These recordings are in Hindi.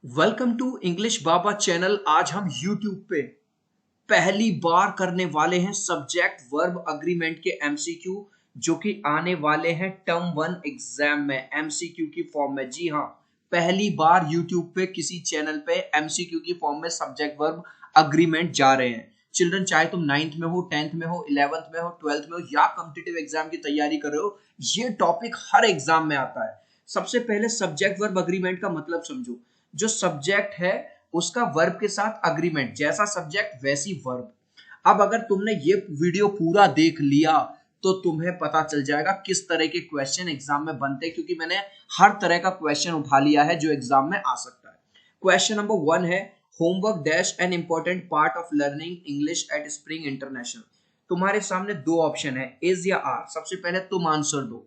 Welcome to English Baba channel. आज हम YouTube पे पहली बार करने वाले हैं सब्जेक्ट वर्ब अग्रीमेंट के एमसीक्यू, जो कि आने वाले हैं टर्म 1 एग्जाम में एमसीक्यू की फॉर्म में। जी हाँ, पहली बार YouTube पे किसी चैनल पे एमसीक्यू की फॉर्म में सब्जेक्ट वर्ब अग्रीमेंट जा रहे हैं। चिल्ड्रन, चाहे तुम 9th में हो, 10th में हो, 11th में हो, 12th में हो या कॉम्पिटिटिव एग्जाम की तैयारी कर रहे हो, ये टॉपिक हर एग्जाम में आता है। सबसे पहले सब्जेक्ट वर्ब अग्रीमेंट का मतलब समझो। जो सब्जेक्ट है उसका वर्ब के साथ अग्रीमेंट, जैसा सब्जेक्ट वैसी वर्ब। अब अगर तुमने ये वीडियो पूरा देख लिया तो तुम्हें पता चल जाएगा किस तरह के क्वेश्चन एग्जाम में बनते हैं, क्योंकि मैंने हर तरह का क्वेश्चन उठा लिया है जो एग्जाम में आ सकता है। क्वेश्चन नंबर 1 है, homework dash an important part of learning English at spring international. तुम्हारे सामने दो ऑप्शन है, इज या आर। सबसे पहले तुम आंसर दो।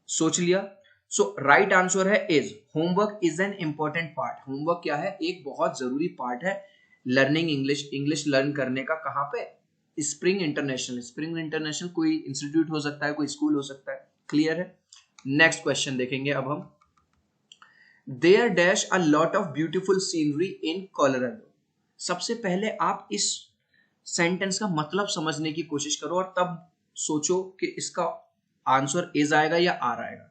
सोच लिया? सो राइट आंसर है is. Homework is an important part. Homework क्या है? एक बहुत जरूरी पार्ट है लर्निंग इंग्लिश। इंग्लिश लर्न करने का। कहां पे? Spring international. स्प्रिंग इंटरनेशनल कोई इंस्टीट्यूट हो सकता है, कोई स्कूल हो सकता है। क्लियर है? नेक्स्ट क्वेश्चन देखेंगे अब हम। There dash a lot of beautiful scenery in Colorado. सबसे पहले आप इस सेंटेंस का मतलब समझने की कोशिश करो और तब सोचो कि इसका आंसर इज आएगा या आर आएगा।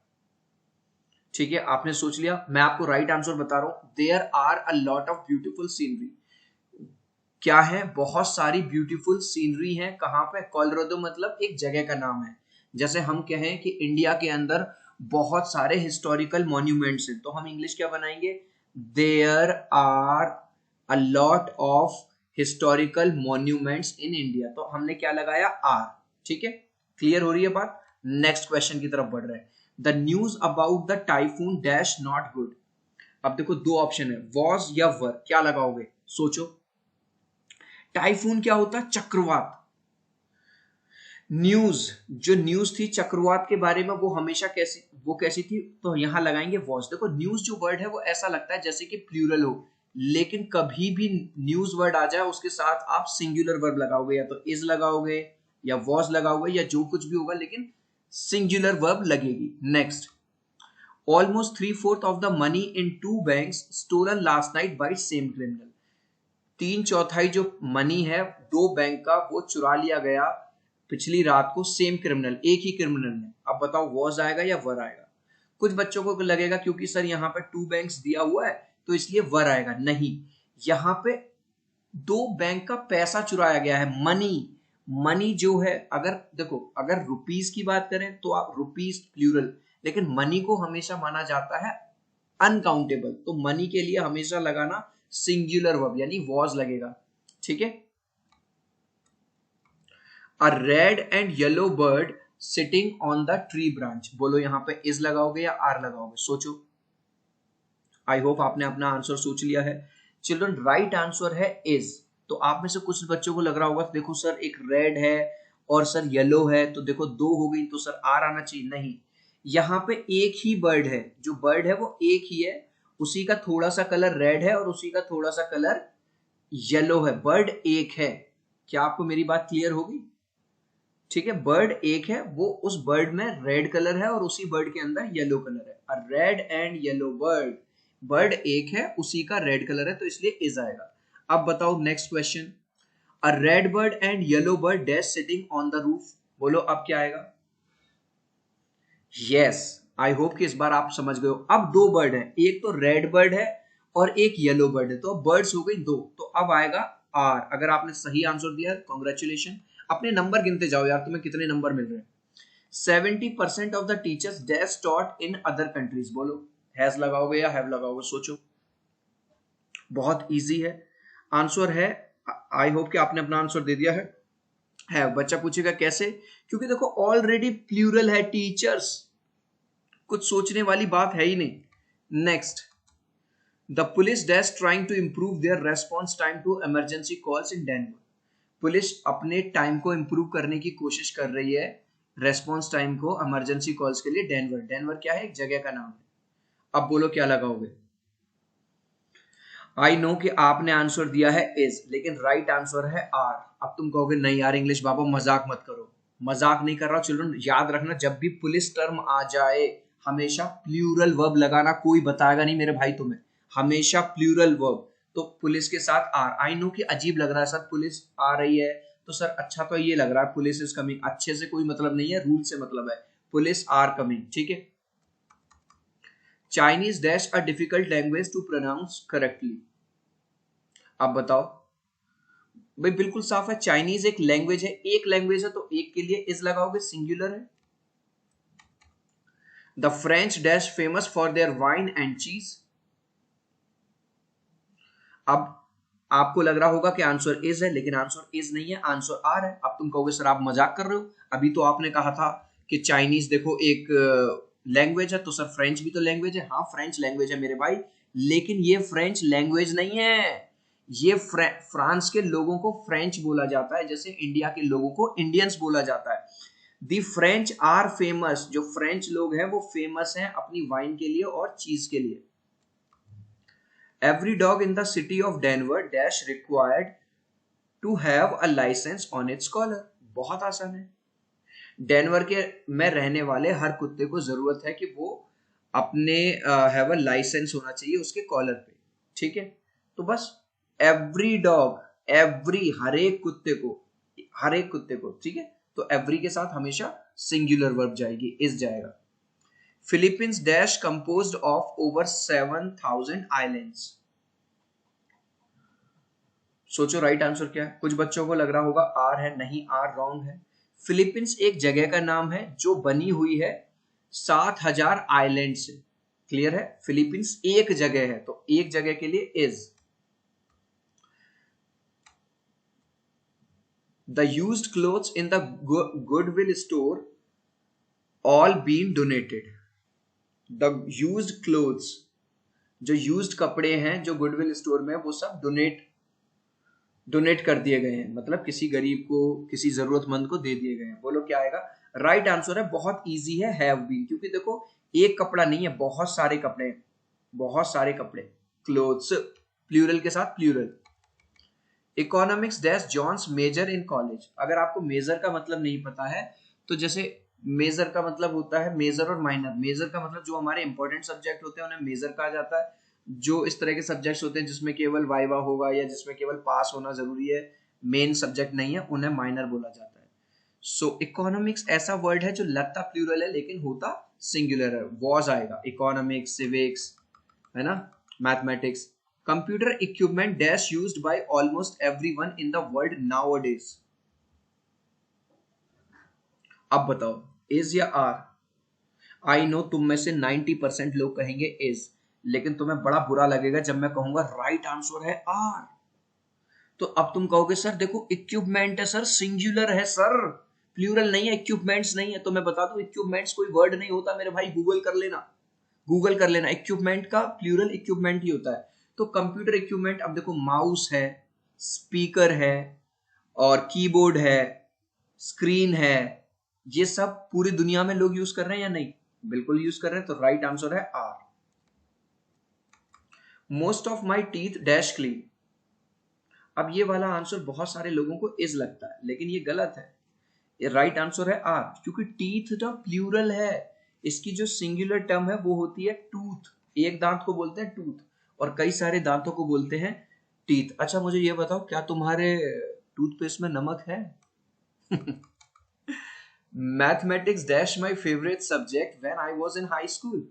ठीक है, आपने सोच लिया। मैं आपको राइट आंसर बता रहा हूं। There are a lot of beautiful scenery. क्या है? बहुत सारी ब्यूटीफुल सीनरी है। कहां पे? कोलोराडो मतलब एक जगह का नाम है। जैसे हम कहें कि इंडिया के अंदर बहुत सारे हिस्टोरिकल मॉन्यूमेंट्स हैं, तो हम इंग्लिश क्या बनाएंगे? There are a lot of historical monuments in India. तो हमने क्या लगाया? आर। ठीक है, क्लियर हो रही है बात? नेक्स्ट क्वेश्चन की तरफ बढ़ रहे हैं। The news about the typhoon dash not good. अब देखो दो ऑप्शन है, वॉज या वर। क्या लगाओगे? सोचो। टाइफून क्या होता है? चक्रवात। न्यूज, जो न्यूज थी चक्रवात के बारे में, वो हमेशा कैसी थी? तो यहां लगाएंगे वॉज। देखो न्यूज जो वर्ड है वो ऐसा लगता है जैसे कि प्लूरल हो, लेकिन कभी भी न्यूज वर्ड आ जाए उसके साथ आप सिंगुलर वर्ब लगाओगे, या तो इज लगाओगे या वॉज लगाओगे या जो कुछ भी होगा, लेकिन सिंगुलर वर्ब लगेगी। Next, almost three-fourths of the money in two banks stolen last night by same criminal। तीन चौथाई जो मनी है दो बैंक का, वो चुरा लिया गया पिछली रात को सेम क्रिमिनल, एक ही क्रिमिनल ने। अब बताओ वॉज आएगा या वर आएगा? कुछ बच्चों को लगेगा क्योंकि सर यहाँ पे टू बैंक्स दिया हुआ है तो इसलिए वर आएगा। नहीं, यहाँ पे दो बैंक का पैसा चुराया गया है। मनी, मनी जो है, अगर देखो अगर रुपीस की बात करें तो आप रुपीस प्लूरल, लेकिन मनी को हमेशा माना जाता है अनकाउंटेबल, तो मनी के लिए हमेशा लगाना सिंगुलर वर्ब यानी वॉज लगेगा। ठीक है। A red and yellow bird sitting on the tree branch. बोलो यहाँ पे इज लगाओगे या आर लगाओगे? सोचो। आई होप आपने अपना आंसर सोच लिया है। चिल्ड्रन, राइट आंसर है इज। तो आप में से कुछ बच्चों को लग रहा होगा देखो सर एक रेड है और सर येलो है, तो देखो दो हो गई तो सर आर आना चाहिए। नहीं, यहाँ पे एक ही बर्ड है। जो बर्ड है वो एक ही है, उसी का थोड़ा सा कलर रेड है और उसी का थोड़ा सा कलर येलो है। बर्ड एक है। क्या आपको मेरी बात क्लियर होगी? ठीक है, बर्ड एक है, वो उस बर्ड में रेड कलर है और उसी बर्ड के अंदर येलो कलर है। A red and yellow bird. Bird एक है, उसी का रेड कलर है, तो इसलिए इज आएगा। अब बताओ next question. A red bird and yellow bird dash sitting on the roof. बोलो अब क्या आएगा? यस, आई होप कि इस बार आप समझ गए हो। अब दो बर्ड है, एक तो रेड बर्ड है और एक येलो बर्ड है, तो बर्ड्स हो गई दो, तो अब आएगा आर। अगर आपने सही आंसर दिया कॉन्ग्रेचुलेशन। अपने नंबर गिनते जाओ यार, तुम्हें कितने नंबर मिल रहे हैं। 70% of the teachers dash taught in other countries. बोलो हैज लगाओगे या हैव लगाओगे? सोचो। बहुत इजी है, आंसर है। आई होप कि आपने अपना आंसर दे दिया है। बच्चा पूछेगा कैसे? क्योंकि देखो ऑलरेडी प्लूरल है टीचर्स, कुछ सोचने वाली बात है ही नहीं। Next, the police dash trying to improve their response time to emergency calls in Denver. Police अपने टाइम को इंप्रूव करने की कोशिश कर रही है, रेस्पॉन्स टाइम को इमरजेंसी कॉल्स के लिए। डेनवर, डेनवर क्या है? एक जगह का नाम है। अब बोलो क्या लगाओगे? आई नो कि आपने आंसर दिया है इज, लेकिन राइट आंसर है आर। अब तुम कहोगे नहीं यार इंग्लिश बाबा मजाक मत करो। मजाक नहीं कर रहा चिल्ड्रन, याद रखना जब भी पुलिस टर्म आ जाए हमेशा प्लूरल वर्ब लगाना। कोई बताएगा नहीं मेरे भाई तुम्हें, हमेशा प्लूरल वर्ब। तो पुलिस के साथ आर। आई नो कि अजीब लग रहा है सर, पुलिस आ रही है तो सर अच्छा तो ये लग रहा है, पुलिस इज कमिंग, अच्छे से कोई मतलब नहीं है, रूल से मतलब है, पुलिस आर कमिंग, ठीक है। Chinese dash a difficult language to pronounce correctly. अब बताओ भाई, बिल्कुल साफ है, चाइनीज एक लैंग्वेज है, एक लैंग्वेज है तो एक के लिए इज लगाओगे, सिंगुलर है। The French dash famous for their wine and चीज। अब आपको लग रहा होगा कि आंसर इज है, लेकिन आंसर इज नहीं है, आंसर आर है। अब तुम कहोगे सर आप मजाक कर रहे हो, अभी तो आपने कहा था कि चाइनीज देखो एक लैंग्वेज है, तो सर फ्रेंच भी तो लैंग्वेज है। हाँ फ्रेंच लैंग्वेज है मेरे भाई, लेकिन ये फ्रेंच लैंग्वेज नहीं है, ये फ्रांस के लोगों को फ्रेंच बोला जाता है, जैसे इंडिया के लोगों को इंडियंस बोला जाता है। दी फ्रेंच आर फेमस, जो फ्रेंच लोग हैं वो फेमस हैं अपनी वाइन के लिए और चीज के लिए। Every dog in the city of Denver dash required to have a license on its collar। बहुत आसान है, डेनवर के में रहने वाले हर कुत्ते को जरूरत है कि वो अपने हैव अ लाइसेंस होना चाहिए उसके कॉलर पे, ठीक है। तो बस एवरी डॉग, एवरी हर एक कुत्ते को, हर एक कुत्ते को, ठीक है। तो एवरी के साथ हमेशा सिंगुलर वर्ब जाएगी, इस जाएगा। Philippines dash composed of over 7,000 islands. सोचो राइट आंसर क्या है। कुछ बच्चों को लग रहा होगा आर है, नहीं आर रॉन्ग है। फिलीपींस एक जगह का नाम है जो बनी हुई है 7,000 आइलैंड से। क्लियर है, फिलीपींस एक जगह है तो एक जगह के लिए is. The used clothes in the Goodwill store all been donated. The used clothes, जो यूज्ड कपड़े हैं जो गुडविल स्टोर में, वो सब डोनेट कर दिए गए हैं, मतलब किसी गरीब को, किसी जरूरतमंद को दे दिए गए हैं। बोलो क्या आएगा। राइट आंसर है, बहुत इजी है, हैव बीन, क्योंकि देखो एक कपड़ा नहीं है, बहुत सारे कपड़े, बहुत सारे कपड़े। क्लोथ्स प्लूरल के साथ plural. Economics dash John's major in college. अगर आपको मेजर का मतलब नहीं पता है तो जैसे मेजर का मतलब होता है मेजर और माइनर। मेजर का मतलब जो हमारे इंपॉर्टेंट सब्जेक्ट होते हैं उन्हें मेजर कहा जाता है। जो इस तरह के सब्जेक्ट्स होते हैं जिसमें केवल वाइवा होगा या जिसमें केवल पास होना जरूरी है, मेन सब्जेक्ट नहीं है, उन्हें माइनर बोला जाता है। सो इकोनॉमिक्स ऐसा वर्ड है जो लगता प्लूरल है लेकिन होता सिंगुलर है। वॉज आएगा, इकोनॉमिक्स, सिविक्स, है ना, mathematics. Computer equipment dash used by almost everyone in the world nowadays. अब बताओ इज या आर। आई नो तुम में से 90% लोग कहेंगे इज, लेकिन तुम्हें बड़ा बुरा लगेगा जब मैं कहूंगा राइट आंसर है आर। तो अब तुम कहोगे सर देखो इक्विपमेंट है सर, सिंगुलर है सर, प्लूरल नहीं है, इक्विपमेंट्स नहीं है। तो मैं बता दूं इक्विपमेंट्स कोई वर्ड नहीं होता मेरे भाई, गूगल कर लेना, गूगल कर लेना। इक्विपमेंट का प्लूरल इक्विपमेंट ही होता है। तो कंप्यूटर इक्विपमेंट, अब देखो माउस है, स्पीकर है, और कीबोर्ड है, स्क्रीन है, ये सब पूरी दुनिया में लोग यूज कर रहे हैं या नहीं? बिल्कुल यूज कर रहे हैं, तो राइट आंसर है are. Most of my teeth dash clean. अब ये वाला आंसर बहुत सारे लोगों को इज लगता है, लेकिन ये गलत है। ये राइट आंसर है आर, क्योंकि टीथ तो प्लूरल है, इसकी जो सिंगुलर टर्म है वो होती है टूथ। एक दांत को बोलते हैं टूथ और कई सारे दांतों को बोलते हैं टीथ। अच्छा मुझे ये बताओ, क्या तुम्हारे टूथपेस्ट में नमक है? Mathematics dash my favourite subject when I was in high school.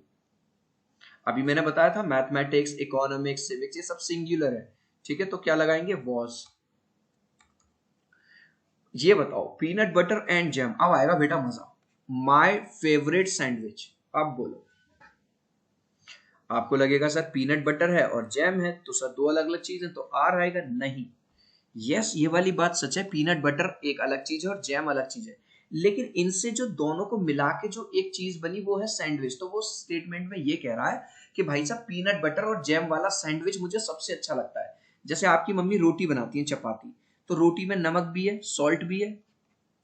अभी मैंने बताया था मैथमेटिक्स, इकोनॉमिक्स, सिविक्स ये सब सिंगुलर है, ठीक है। तो क्या लगाएंगे, वॉज। ये बताओ पीनट बटर एंड जैम। अब आएगा बेटा मजा। My favourite sandwich. अब बोलो। आपको लगेगा सर पीनट बटर है और जैम है तो सर दो अलग अलग चीज है, तो आर आएगा। नहीं, यस ये वाली बात सच है, पीनट बटर एक अलग चीज है और जैम अलग चीज है, लेकिन इनसे जो दोनों को मिला के जो एक चीज बनी वो है सैंडविच। तो वो स्टेटमेंट में ये कह रहा है कि भाई साहब पीनट बटर और जैम वाला सैंडविच मुझे सबसे अच्छा लगता है। जैसे आपकी मम्मी रोटी बनाती है, चपाती, तो रोटी में नमक भी है, सॉल्ट भी है,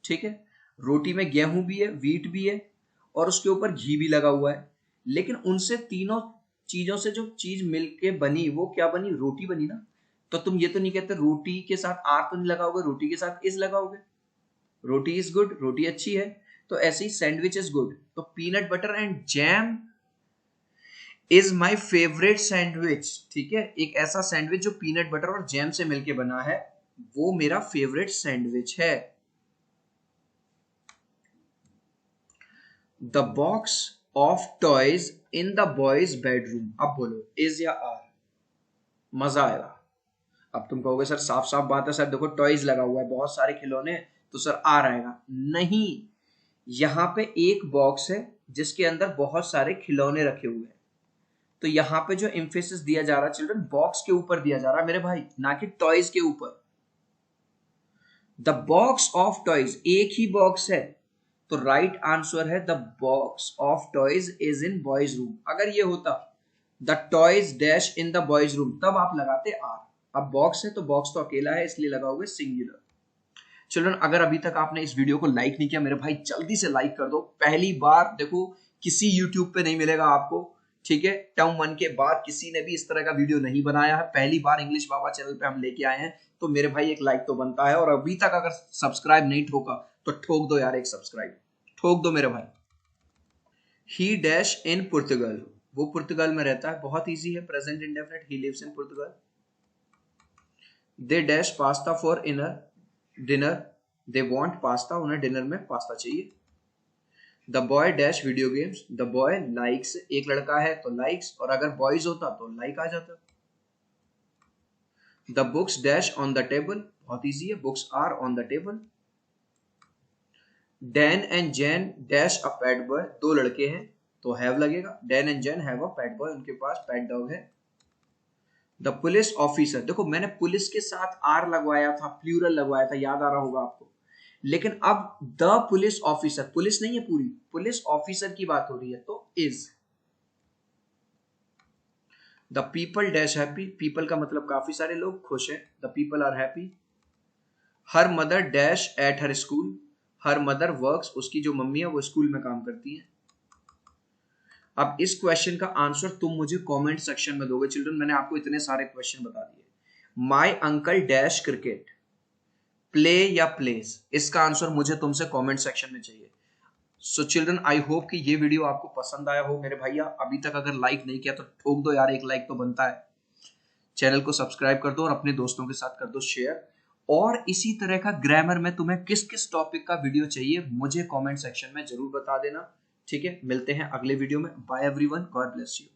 ठीक है। रोटी में गेहूं भी है, व्हीट भी है, और उसके ऊपर घी भी लगा हुआ है। लेकिन उनसे तीनों चीजों से जो चीज मिलके बनी वो क्या बनी, रोटी बनी ना। तो तुम ये तो नहीं कहते रोटी के साथ आर तो नहीं लगाओगे, रोटी के साथ इज लगाओगे। रोटी इज गुड, रोटी अच्छी है, तो ऐसे ही सैंडविच इज गुड। तो peanut butter and jam is my favourite sandwich, ठीक है, एक ऐसा सैंडविच जो पीनट बटर और जैम से मिलके बना है, वो मेरा फेवरेट सैंडविच है। The box of toys in the boys bedroom, अब बोलो इज या आर, मजा आएगा। अब तुम कहोगे सर साफ साफ बात है सर, देखो टॉयज लगा हुआ है, बहुत सारे खिलौने, तो सर आर आएगा। नहीं, यहाँ पे एक बॉक्स है जिसके अंदर बहुत सारे खिलौने रखे हुए हैं, तो यहाँ पे जो एम्फेसिस दिया जा रहा है चिल्ड्रन, बॉक्स के ऊपर दिया जा रहा है मेरे भाई, ना कि टॉयज के ऊपर। द बॉक्स ऑफ टॉयज, एक ही बॉक्स है, तो राइट आंसर है the box of toys is in boys room. अगर ये होता the toys dash in the boys room, तब आप लगाते आर। अब बॉक्स है तो बॉक्स तो अकेला है, इसलिए लगाओगे सिंगुलर। चिल्ड्रन अगर अभी तक आपने इस वीडियो को लाइक नहीं किया मेरे भाई, जल्दी से लाइक कर दो। पहली बार देखो, किसी यूट्यूब पे नहीं मिलेगा आपको, ठीक है, टर्म 1 के बाद किसी ने भी इस तरह का वीडियो नहीं बनाया है, पहली बार इंग्लिश बाबा चैनल पे हम लेके आए हैं, तो मेरे भाई एक लाइक तो बनता है। और अभी तक अगर सब्सक्राइब नहीं ठोका तो ठोक दो यार, एक सब्सक्राइब ठोक दो मेरे भाई। ही डैश इन पुर्तगाल, वो पुर्तगाल में रहता है, बहुत इजी है, present indefinite, he lives in Portugal. They dash pasta for dinner, they want pasta, उन्हें डिनर में पास्ता चाहिए। The boy dash video games, the boy likes, एक लड़का है तो लाइक्स, और अगर बॉयज होता तो लाइक आ जाता। The books dash on the table, बहुत इजी है, books are on the table. Dan and Jan dash a pet boy, दो लड़के हैं तो हैव लगेगा, Dan and Jan have a pet boy, उनके पास पेट डॉग है। द पुलिस ऑफिसर, देखो मैंने पुलिस के साथ आर लगवाया था, प्लूरल लगवाया था, याद आ रहा होगा आपको, लेकिन अब द पुलिस ऑफिसर, पुलिस नहीं है पूरी, पुलिस ऑफिसर की बात हो रही है, तो is. The people dash happy, people का मतलब काफी सारे लोग खुश हैं, the people are happy. Her mother dash at her school, her mother works, उसकी जो मम्मी है वो स्कूल में काम करती है। अब इस क्वेश्चन का आंसर तुम मुझे कमेंट सेक्शन में दोगे चिल्ड्रन, मैंने आपको इतने सारे क्वेश्चन बता दिए। My uncle dash cricket, play या प्लेस, इसका आंसर मुझे तुमसे कमेंट सेक्शन में चाहिए। सो चिल्ड्रन आई होप कि ये वीडियो आपको पसंद आया हो मेरे भैया। अभी तक अगर लाइक नहीं किया तो ठोक दो यार, एक लाइक तो बनता है। चैनल को सब्सक्राइब कर दो और अपने दोस्तों के साथ कर दो शेयर। और इसी तरह का ग्रामर में तुम्हें किस किस टॉपिक का वीडियो चाहिए मुझे कमेंट सेक्शन में जरूर बता देना, ठीक है। मिलते हैं अगले वीडियो में, bye everyone, God bless you.